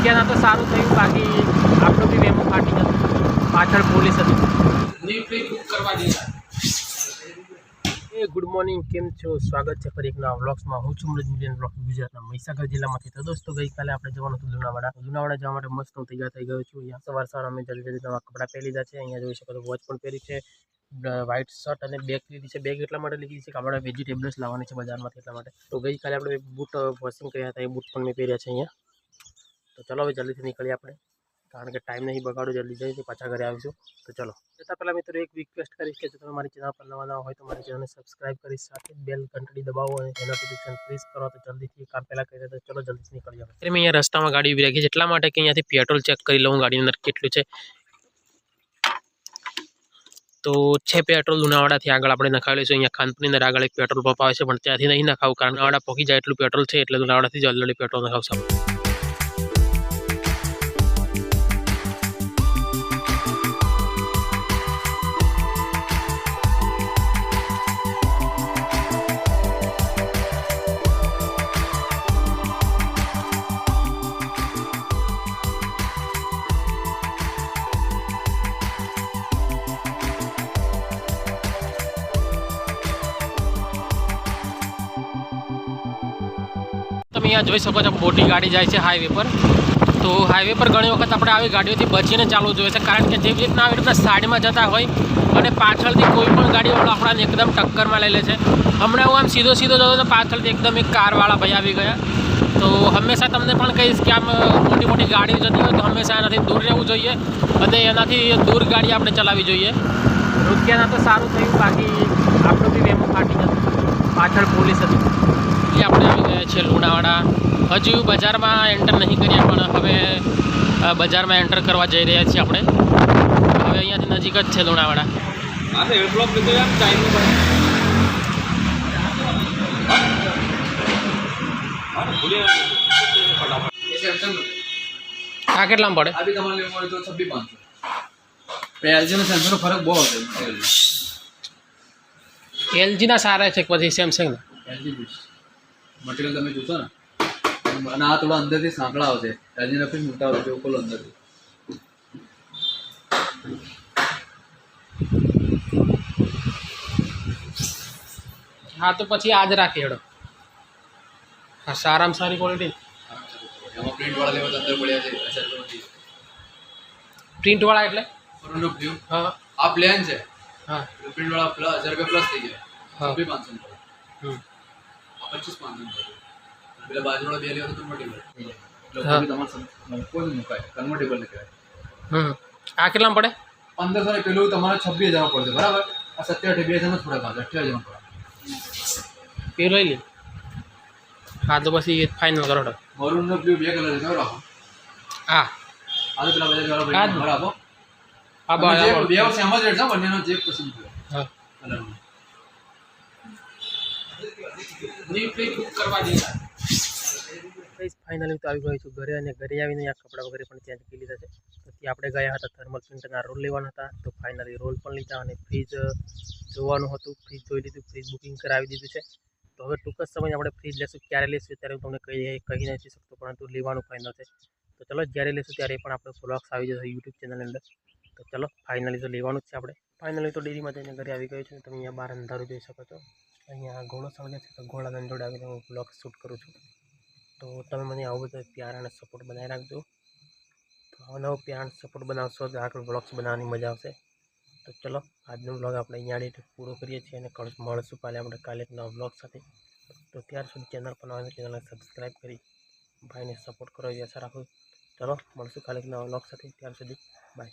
રૂપિયાના તો સારું થયું, બાકી આપણો બી વેમો ફાટી જતો. પાછળ પોલીસ હતી. બુક કરવા દીધા. ગુડ મોર્નિંગ, કેમ છો? સ્વાગત છે ફરી એક નવા વ્લોગ્સમાં. હું છું મૃજ મિલિયન વ્લોગ ગુજરાતના મહીસાગર જિલ્લામાંથી. તો દોસ્તો ગઈકાલે આપણે જવાનું હતું લુણાવાડા જવા માટે મસ્ત હું તૈયાર થઈ ગયો છું. અહીંયા સવાર અમે જલ્દી નવા કપડાં પહેરી લીધા છે. અહીંયા જોઈ શકો તો વોચ પણ પહેરી છે, વ્હાઇટ શર્ટ અને બેગ લીધી છે. બેગ એટલા માટે લીધી છે કે આપણે વેજીટેબલ્સ લાવવાની છે બજારમાંથી, એટલા માટે. તો ગઈકાલે આપણે બૂટ વોશિંગ કર્યા હતા, એ બૂટ પણ મેં પહેર્યા છે અહીંયા. તો ચલો હવે જલ્દીથી નીકળીએ આપણે, કારણ કે ટાઈમ નહીં બગાડો, જલ્દી જઈને પાછા ઘરે આવીશું. તો ચલો. જતાં પહેલાં મિત્રો એક રિક્વેસ્ટ કરીશ કે જો તમે મારી ચેનલ પર નવા હોય તો મારી ચેનલને સબસ્ક્રાઈબ કરી સાથે બેલ ઘંટડી દબાવો અને નોટિફિકેશન પ્રેસ કરો. તો જલ્દીથી કામ પહેલાં કરી દે. તો ચલો જલ્દીથી નીકળી જાવ. મેં અહીંયા રસ્તામાં ગાડી ઉભી રાખી છે એટલા માટે કે અહીંયાથી પેટ્રોલ ચેક કરી લઉં ગાડીની અંદર કેટલું છે. તો છે પેટ્રોલ લુણાવાડાથી આગળ આપણે નખાવી લઈશું. અહીંયા ખાનપુરની અંદર આગળ એક પેટ્રોલ પંપ આવે છે, પણ ત્યાંથી નહીં નખાવું, કારણ કે લુણાવાડા પહોંચી જાય એટલું પેટ્રોલ છે, એટલે લુણાવાડાથી જ ઓલરેડી પેટ્રોલ નખાવશું. તમે અહીંયા જોઈ શકો છો મોટી ગાડી જાય છે હાઈવે પર. તો હાઈવે પર ઘણી વખત આપણે આવી ગાડીઓથી બચીને ચાલવું જોઈએ છે, કારણ કે જેવી રીતના આવી રીતના સાઈડમાં જતા હોય અને પાછળથી કોઈ પણ ગાડીવાળો આપણાને એકદમ ટક્કરમાં લઈ લે છે. હમણાં હું આમ સીધો જતો તો પાછળથી એકદમ એક કારવાળા ભાઈ આવી ગયા. તો હંમેશા તમને પણ કહીશ કે આમ મોટી ગાડી જતી હોય તો હંમેશા એનાથી દૂર રહેવું જોઈએ અને એનાથી દૂર ગાડી આપણે ચલાવવી જોઈએ. રૂપિયાના તો સારું થયું, બાકી આપણો બી વેમો ફાટી જતો. પાછળ પોલીસ હતી. આપણે આવી ગયા છીએ લુણાવાડા. હજુ બજારમાં એન્ટર નહીં કરીએ, પણ હવે બજારમાં એન્ટર કરવા જઈ રહ્યા છીએ આપણે. હવે અહીંયાથી નજીક જ છે લુણાવાડા. આ કેટલામાં પડે? ફરક બહુ હશે. એલજીના સારા છે પછી સેમસંગના? મટીરિયલ તમે જોશો ને, અને આ થોડા અંદરથી સાંકળા આવશે. એલજી ના મોટા આવશે ઉપર અંદરથી. હા, તો પછી આજ રાખી હેડો. હા, સારામાં સારી ક્વોલિટી. એમાં પ્રિન્ટ વાળા લેવા અંદર પડ્યા છે. પ્રિન્ટ વાળા એટલે હા, આ પ્લેન છે. હા, પ્રિન્ટ વાળા ₹1000 પ્લસ થઈ ગયા. હા, 500 આ 25,500 પેલા બાજુવાળા બે લેવા તો કન્વર્ટેબલ. તમારે કોઈ મુકાય કન્વર્ટેબલ ને કહેવાય. આ કેટલામાં પડે? 1500 ને પેલું તમારે 26,000 પડશે, બરાબર. આ 27,000 માં થોડા ભાગ 28,000 પડે. પેલું લઈ લે. હા, તો પછી ફાઇનલ કરો. મરૂન નો બ્લુ બે કલર છે, કેવો રાખો? હા, આ તો પેલા બધા વાળા ભાઈ આપો. આ બે સેમ જ રેટ છે, બંનેનો જે પસંદ કરો. હા, કલરનો બુક કરવા દીધા. ફાઇનલી તો આવી ગયો છું ઘરે, અને ઘરે આવીને આ કપડાં વગેરે પણ ચેન્જ કરી લીધા છે. તો ત્યાં આપણે ગયા હતા થર્મલ પ્રિન્ટરના રોલ લેવાના હતા. તો ફાઇનલી રોલ પણ લીધા અને ફ્રીજ જોવાનું હતું. ફ્રીજ જોઈ લીધું, ફ્રીજ બુકિંગ કરાવી દીધું છે. તો હવે ટૂંક જ સમય આપણે ફ્રીજ લેશું. ક્યારે લેશું ત્યારે હું તમને કહી નથી શકતો, પરંતુ લેવાનું ફાઇનલ છે. તો ચલો, જ્યારે લેશું ત્યારે પણ આપણે વ્લોગ્સ આવી જશે યુટ્યુબ ચેનલની અંદર. તો ચલો, ફાઇનલી તો લેવાનું જ છે આપણે. ફાઇનલી તો ડેરીમાં જઈને ઘરે આવી ગયો છું. તમે અહીંયા બહાર અંધારું જોઈ શકો છો. અહીંયા ઘોડો સળગે છે, તો ઘોડાના જોડે આવીને હું વ્લોગ શૂટ કરું છું. તો તમે મને આવો બધો પ્યાર અને સપોર્ટ બનાવી રાખજો. તો આવો નવો પ્યાર અને સપોર્ટ બનાવશો તો આગળ વ્લોગ્સ બનાવવાની મજા આવશે. તો ચલો, આજનો વ્લોગ આપણે અહીંયા પૂરો કરીએ છીએ, અને મળશું કાલે એક નવા વ્લોગ સાથે. તો ત્યાર સુધી ચેનલ પર નવા ચેનલને સબસ્ક્રાઈબ કરી ભાઈને સપોર્ટ કરો એવી આશા રાખું. ચલો, મળશું કાલે એક નવા વ્લોગ સાથે. ત્યાર સુધી બાય.